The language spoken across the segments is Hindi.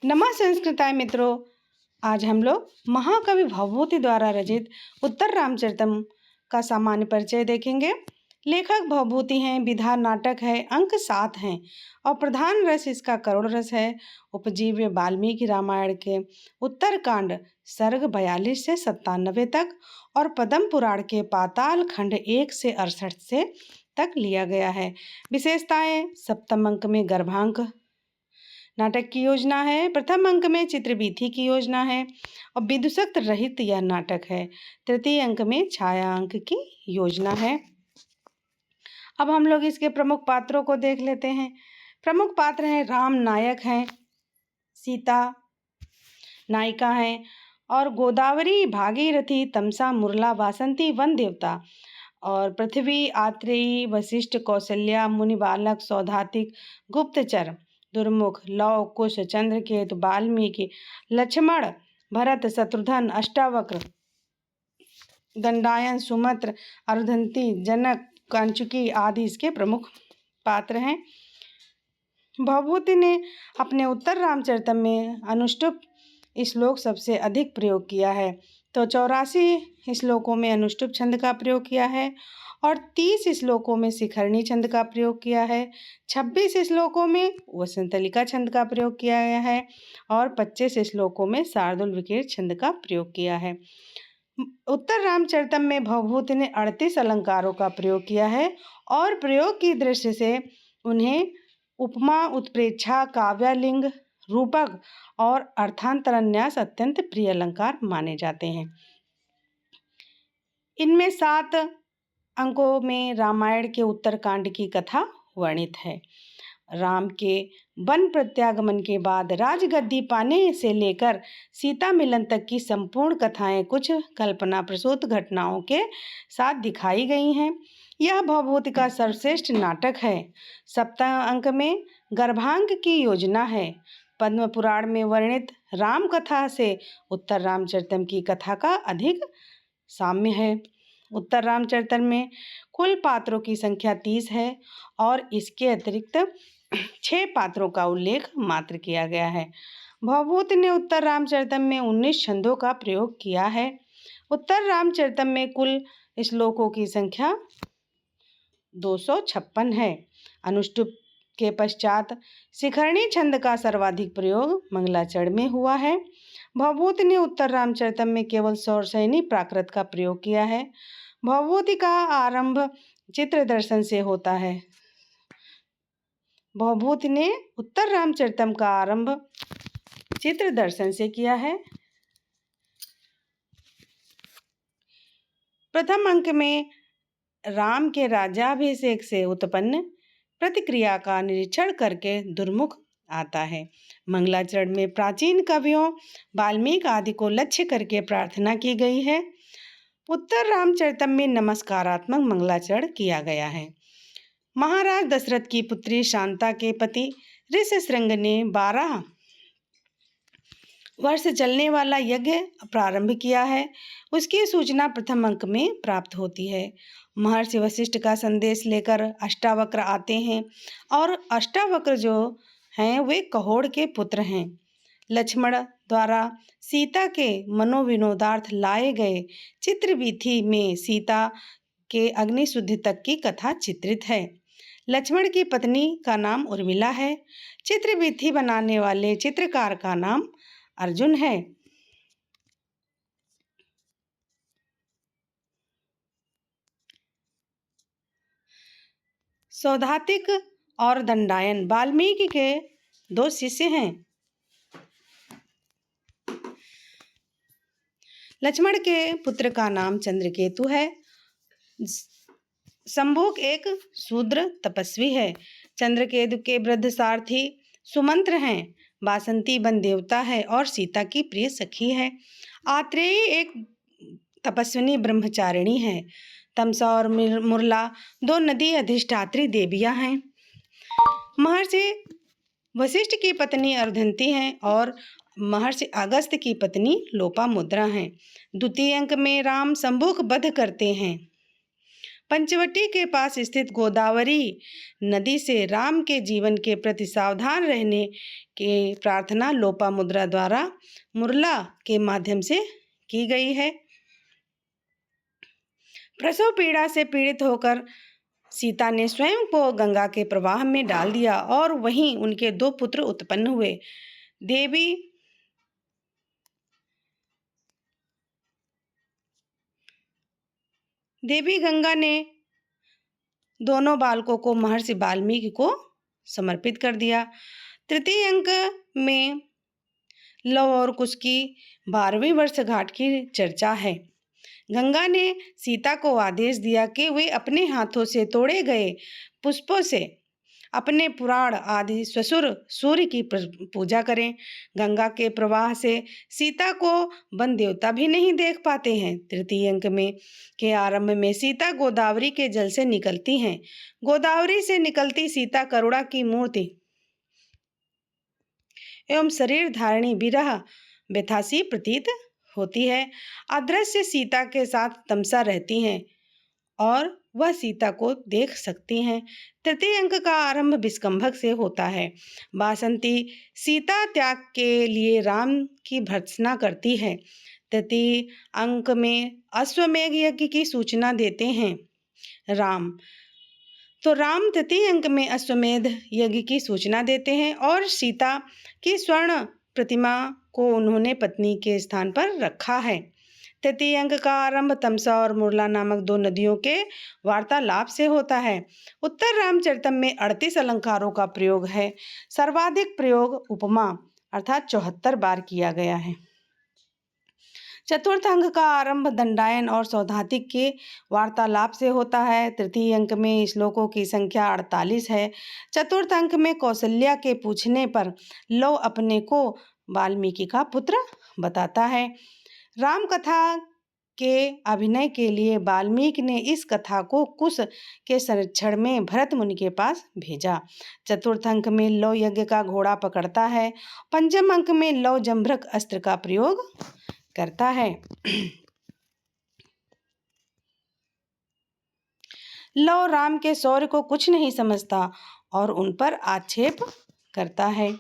नमः संस्कृताय मित्रों, आज हम लोग महाकवि भवभूति द्वारा रचित उत्तर रामचरितम का सामान्य परिचय देखेंगे। लेखक भवभूति हैं, विधा नाटक है, अंक 7 हैं और प्रधान रस इसका करुण रस है। उपजीव्य वाल्मीकि रामायण के उत्तरकांड सर्ग 42 से 97 तक और पद्म पुराण के पाताल खंड 1 से 68 से तक लिया गया है। विशेषताएं: सप्तम अंक में गर्भांक नाटक की योजना है, प्रथम अंक में चित्रवीथी की योजना है और विदूषक रहित यह नाटक है। तृतीय अंक में छाया अंक की योजना है। अब हम लोग इसके प्रमुख पात्रों को देख लेते हैं। प्रमुख पात्र हैं, राम नायक हैं, सीता नायिका हैं और गोदावरी, भागीरथी, तमसा, मुरला, वासंती वन देवता और पृथ्वी, आत्रेयी, वशिष्ठ, कौशल्या, मुनि बालक, सौधातिक, गुप्तचर, दुर्मुख, लव, कुश, चंद्रकेतु, वाल्मीकि, लक्ष्मण, भरत, शत्रुघ्न, अष्टावक्र, दंडायन, सुमंत्र, अरुंधति, जनक, कांचुकी आदि इसके प्रमुख पात्र हैं। भवभूति ने अपने उत्तर रामचरितम में अनुष्टुप श्लोक सबसे अधिक प्रयोग किया है। तो 84 श्लोकों में अनुष्टुप छंद का प्रयोग किया है और 30 श्लोकों में शिखरणी छंद का प्रयोग किया है। 26 श्लोकों में वसंतलिका छंद का प्रयोग किया गया है और 25 श्लोकों में शार्दुल विकीर्ण छंद का प्रयोग किया है। उत्तर रामचरितम में भवभूति ने 38 अलंकारों का प्रयोग किया है और प्रयोग की दृष्टि से उन्हें उपमा, उत्प्रेक्षा, काव्यालिंग, रूपक और अर्थांतरन्यास अत्यंत प्रिय अलंकार माने जाते हैं। इनमें 7 अंकों में रामायण के उत्तरकांड की कथा वर्णित है। राम के वन प्रत्यागमन के बाद राजगद्दी पाने से लेकर सीता मिलन तक की संपूर्ण कथाएं कुछ कल्पना प्रसूत घटनाओं के साथ दिखाई गई हैं। यह भवभूति का सर्वश्रेष्ठ नाटक है। सप्तम अंक में गर्भांक की योजना है। पद्म पुराण में वर्णित राम कथा से उत्तर रामचरितम की कथा का अधिक साम्य है। उत्तर रामचरितम में कुल पात्रों की संख्या 30 है और इसके अतिरिक्त 6 पात्रों का उल्लेख मात्र किया गया है। भवभूति ने उत्तर रामचरितम में 19 छंदों का प्रयोग किया है। उत्तर रामचरितम में कुल श्लोकों की संख्या 256 है। अनुष्टुप के पश्चात शिखरणी छंद का सर्वाधिक प्रयोग मंगलाचरण में हुआ है। भवभूति ने उत्तर रामचरितम में केवल सौरसैनी प्राकृत का प्रयोग किया है। भवभूति का आरंभ चित्र दर्शन से होता है। भवभूति ने उत्तर रामचरितम का आरंभ चित्र दर्शन से किया है। प्रथम अंक में राम के राज्याभिषेक से उत्पन्न प्रतिक्रिया का निरीक्षण करके दुर्मुख आता है। मंगलाचरण में प्राचीन कवियों वाल्मीकि आदि को लक्ष्य करके प्रार्थना की गई है। उत्तर रामचरितम में नमस्कारात्मक मंगलाचरण किया गया है। महाराज दशरथ की पुत्री शांता के पति ऋष्यशृंग ने 12 वर्ष चलने वाला यज्ञ प्रारंभ किया है। उसकी सूचना प्रथम अंक में प्राप्त होती है। महर्षि वशिष्ठ का संदेश लेकर अष्टावक्र आते हैं और अष्टावक्र जो हैं वे कहोड़ के पुत्र हैं। लक्ष्मण द्वारा सीता के मनोविनोदार्थ लाए गए चित्रवीथी में सीता के अग्निशुद्धि तक की कथा चित्रित है। लक्ष्मण की पत्नी का नाम उर्मिला है। चित्रवीथी बनाने वाले चित्रकार का नाम अर्जुन है। सौधातिक और दंडायन वाल्मीकि के 2 शिष्य हैं। लक्ष्मण के पुत्र का नाम चंद्रकेतु है। शंभुक एक शूद्र तपस्वी है। चंद्रकेतु के वृद्ध सारथी सुमंत्र हैं। वासंती वन देवता है और सीता की प्रिय सखी है। आत्रेयी एक तपस्विनी ब्रह्मचारिणी है। तमसा और मुरला 2 नदी अधिष्ठात्री देवियां हैं। महर्षि वशिष्ठ की पत्नी अरुंधति हैं और महर्षि अगस्त्य की पत्नी लोपामुद्रा हैं। द्वितीय अंक में राम शंभुक वध करते हैं। पंचवटी के पास स्थित गोदावरी नदी से राम के जीवन के प्रति सावधान रहने के प्रार्थना लोपामुद्रा द्वारा मुरला के माध्यम से की गई है। प्रसव पीड़ा से पीड़ित होकर सीता ने स्वयं को गंगा के प्रवाह में डाल दिया और वहीं उनके 2 पुत्र उत्पन्न हुए। देवी गंगा ने दोनों बालकों को महर्षि वाल्मीकि को समर्पित कर दिया। तृतीय अंक में लव और कुश की 12वीं वर्षगांठ की चर्चा है। गंगा ने सीता को आदेश दिया कि वे अपने हाथों से तोड़े गए पुष्पों से अपने पुराण आदि ससुर सूर्य की पूजा करें। गंगा के प्रवाह से सीता को वन देवता भी नहीं देख पाते हैं। तृतीय अंक में के आरंभ में सीता गोदावरी के जल से निकलती हैं। गोदावरी से निकलती सीता करुणा की मूर्ति एवं शरीर धारिणी विरह व्यथासी प्रतीत होती है। अदृश्य सीता के साथ तमसा रहती हैं और वह सीता को देख सकती हैं। तृतीय अंक का आरंभ विस्कंभक से होता है। वासंती सीता त्याग के लिए राम की भर्त्सना करती है। तृतीय अंक में अश्वमेघ यज्ञ की सूचना देते हैं राम तृतीय अंक में अश्वमेध यज्ञ की सूचना देते हैं और सीता की स्वर्ण प्रतिमा को उन्होंने पत्नी के स्थान पर रखा है। तृतीय अंक का आरंभ तमसा और मुरला नामक 2 नदियों के वार्तालाप से होता है। उत्तर रामचरितम में 38 अलंकारों का प्रयोग है। सर्वाधिक प्रयोग उपमा अर्थात 74 बार किया गया है। चतुर्थ अंक का आरंभ दंडायन और सौधातिक के वार्तालाप से होता है। तृतीय अंक में श्लोकों की संख्या 48 है। चतुर्थ अंक में कौशल्या के पूछने पर लव अपने को वाल्मीकि का पुत्र बताता है। राम कथा के अभिनय के लिए वाल्मीकि ने इस कथा को कुश के संरक्षण में भरत मुनि के पास भेजा। चतुर्थ अंक में लव यज्ञ का घोड़ा पकड़ता है। पंचम अंक में लव जम्भृक अस्त्र का प्रयोग करता है। लव राम के शौर्य को कुछ नहीं समझता और उन पर आक्षेप करता है।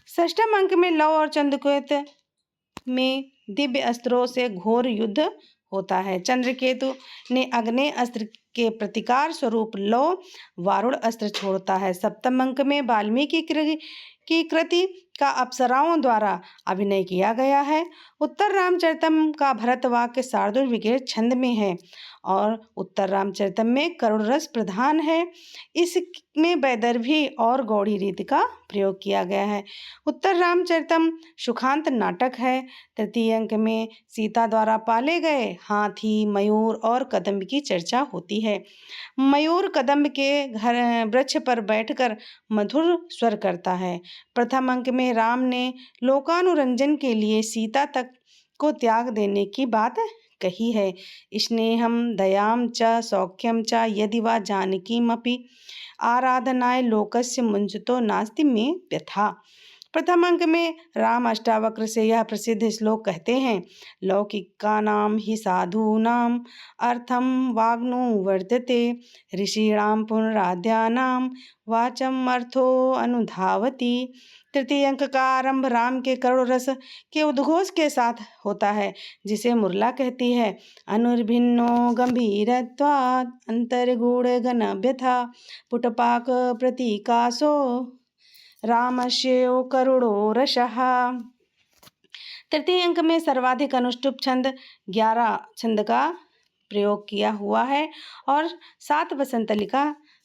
षष्ठम अंक में लव और चंद्रकेतु में दिव्य अस्त्रों से घोर युद्ध होता है। चंद्रकेतु ने अग्नि अस्त्र के प्रतिकार स्वरूप लव वारुण अस्त्र छोड़ता है। सप्तम अंक में वाल्मीकि की कृति का अप्सराओं द्वारा अभिनय किया गया है। उत्तर रामचरितम का भरत वाक्य शार्दूल विग्रह छंद में है और उत्तर रामचरितम में करुण रस प्रधान है। इसमें वैदर्भी और गौड़ी रीति का प्रयोग किया गया है। उत्तर रामचरितम सुखांत नाटक है। तृतीय अंक में सीता द्वारा पाले गए हाथी, मयूर और कदम्ब की चर्चा होती है। मयूर कदम्ब के घर वृक्ष पर बैठकर मधुर स्वर करता है। प्रथम अंक में राम ने लोकानुरंजन के लिए सीता तक को त्याग देने की बात कही है। स्नेहम दयाम च सौख्यम च यदि वा जानकीमपि आराधनाय लोकस्य मुंजतो नास्ति में व्यथा। प्रथम अंक में राम अष्टावक्र से यह प्रसिद्ध श्लोक कहते हैं। लौकिकानां हि साधूनां अर्थम वाग्नु वर्तते ऋषीणां पुनराद्यानां वाचम अर्थो अनुधावति। तृतीय अंक का आरंभ राम के करुण रस के उद्घोष के साथ होता है जिसे मुरला कहती है। अनुर्भिन्नो गंभीरत्वात् अंतर्गूढ़ घन व्यथा पुटपाक प्रतीकासो रामस्यो करुणो रसः। तृतीय अंक में सर्वाधिक अनुष्टुप छंद 11 छंद का प्रयोग किया हुआ है और 7 वसंतलिका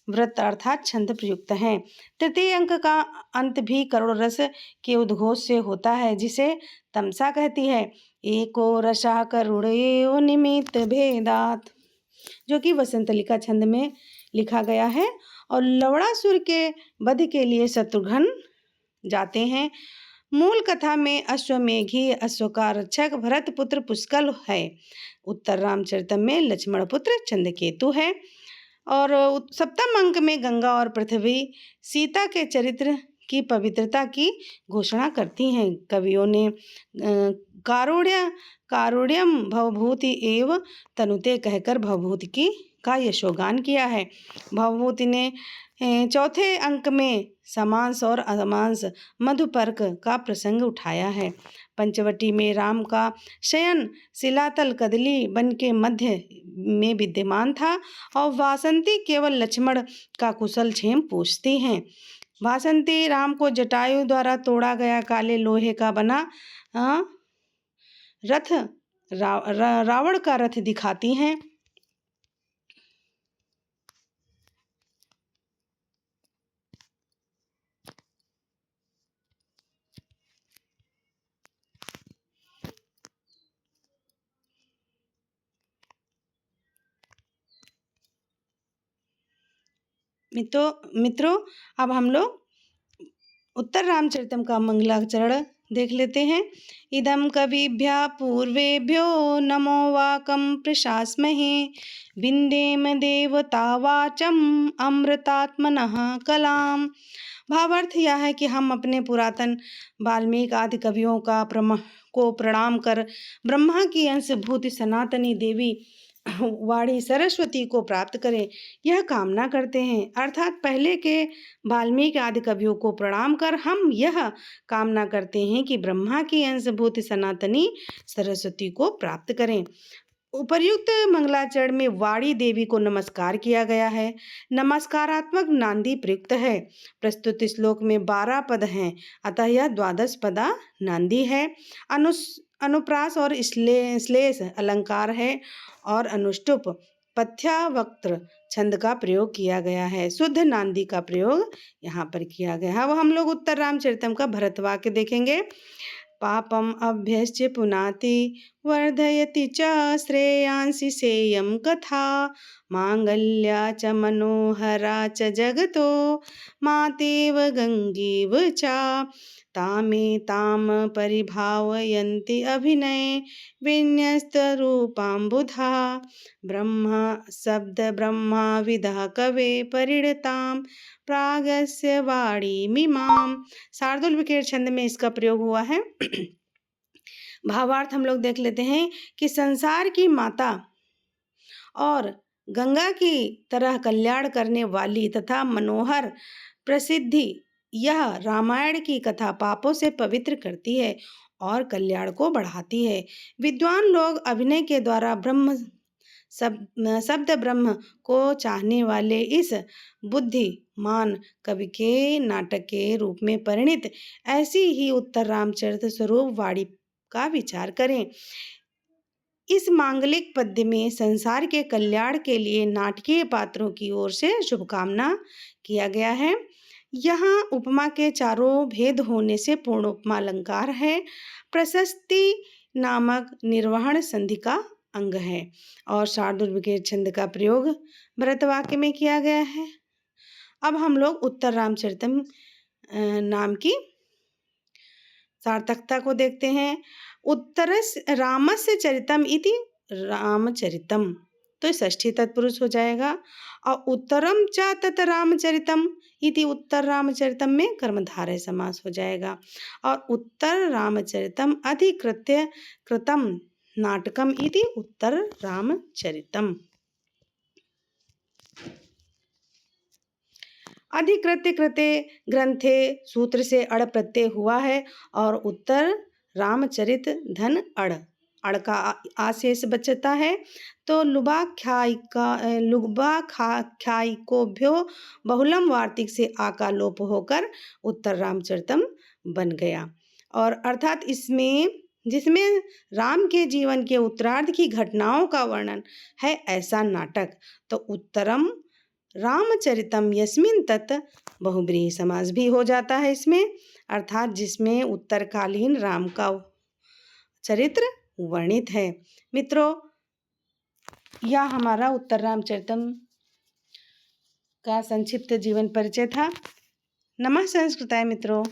व्रत अर्थात छंद प्रयुक्त हैं। तृतीय अंक का अंत भी करुण रस के उद्घोष से होता है जिसे तमसा कहती है। एको रसः करुणयो निमित्त भेदात, जो कि वसंतलिका छंद में लिखा गया है। और लवणासुर के वध के लिए शत्रुघ्न जाते हैं। मूल कथा में अश्वमेघी अश्व का रक्षक भरत पुत्र पुष्कल है। उत्तर रामचरितम में लक्ष्मण पुत्र चंद्रकेतु है। और सप्तम अंक में गंगा और पृथ्वी सीता के चरित्र की पवित्रता की घोषणा करती हैं। कवियों ने कारुण्यम भवभूति एव तनुते कहकर भवभूति का यशोगान किया है। भवभूति ने चौथे अंक में समांस और असमांस मधुपर्क का प्रसंग उठाया है। पंचवटी में राम का शयन शिलातल कदली बन के मध्य में विद्यमान था और वासंती केवल लक्ष्मण का कुशल क्षेम पूछती हैं। वासंती राम को जटायु द्वारा तोड़ा गया काले लोहे का बना रथ रावण का रथ दिखाती हैं। मित्रों अब हम लोग उत्तर रामचरितम का मंगलाचरण देख लेते हैं। इदं कविभ्यः पूर्वेभ्यो नमो वाकं प्रशास्महे विन्देम देवतावाचम् अमृतात्मनः कलाम। भावार्थ यह है कि हम अपने पुरातन वाल्मीकि आदि कवियों को प्रणाम कर ब्रह्मा की अंशभूत सनातनी देवी वाणी सरस्वती को प्राप्त करें यह कामना करते हैं। अर्थात पहले के वाल्मीकि आदि कवियों को प्रणाम कर हम यह कामना करते हैं कि ब्रह्मा की अंशभूत सनातनी सरस्वती को प्राप्त करें। उपर्युक्त मंगलाचरण में वाणी देवी को नमस्कार किया गया है। नमस्कारात्मक नांदी प्रयुक्त है। प्रस्तुत श्लोक में 12 पद हैं, अतः यह 12 पदा नांदी है। अनुप्रास और श्लेष अलंकार है और अनुष्टुप पथ्यावक्त्र छंद का प्रयोग किया गया है। शुद्ध नांदी का प्रयोग यहाँ पर किया गया है। अब हम लोग उत्तर रामचरितम का भरत वाक्य देखेंगे। पापम अभ्यस्य पुनाति वर्धयति च श्रेयांसि सेयं कथा मांगल्या च मनोहरा च जगतो मातेव गंगेव च तामे ताम परिभावयन्ति अभिनये विन्यस्तरूपाम्बुधा ब्रह्मा शब्द ब्रह्मा विदः कवे परिणताम प्रागस्य वाणीमिमाम। शार्दूल विकेर छंद में इसका प्रयोग हुआ है। भावार्थ हम लोग देख लेते हैं कि संसार की माता और गंगा की तरह कल्याण करने वाली तथा मनोहर प्रसिद्धि यह रामायण की कथा पापों से पवित्र करती है और कल्याण को बढ़ाती है। विद्वान लोग अभिनय के द्वारा शब्द ब्रह्म को चाहने वाले इस बुद्धिमान कवि के नाटक के रूप में परिणित ऐसी ही उत्तर रामचरित स्वरूप वाणी का विचार करें। इस मांगलिक पद्य में संसार के कल्याण के लिए नाटकीय पात्रों की ओर से शुभकामना किया गया है। यहाँ उपमा के चारों भेद होने से पूर्ण उपमा अलंकार है। प्रशस्ति नामक निर्वहन संधि का अंग है और शार्दूल विकेर छंद का प्रयोग भरत वाक्य में किया गया है। अब हम लोग उत्तर रामचरितम नाम की सार्थकता को देखते हैं। उत्तरस रामस्य चरितम इति रामचरितम, तो षष्ठी तत्पुरुष हो जाएगा। और उत्तरम च तत् रामचरितम इति उत्तर रामचरितम में कर्मधारय समास हो जाएगा। और उत्तर रामचरितम अधिकृत्य कृतम नाटकम इति उत्तर रामचरितम। अधिकृत्य कृते ग्रंथे सूत्र से अड़ प्रत्यय हुआ है और उत्तर रामचरित धन अड़ का आशेष बचता है, तो लुबाख्यायिकोभ्यो बहुलम वार्तिक से आका लोप होकर उत्तर रामचरितम बन गया। और अर्थात जिसमें राम के जीवन के उत्तरार्ध की घटनाओं का वर्णन है ऐसा नाटक, तो उत्तरम रामचरितम यस्मिन तत् बहुब्रीहि समास भी हो जाता है इसमें, अर्थात जिसमें उत्तरकालीन राम का चरित्र वर्णित है। मित्रों, यह हमारा उत्तर रामचरितम का संक्षिप्त जीवन परिचय था। नमः संस्कृताय मित्रों।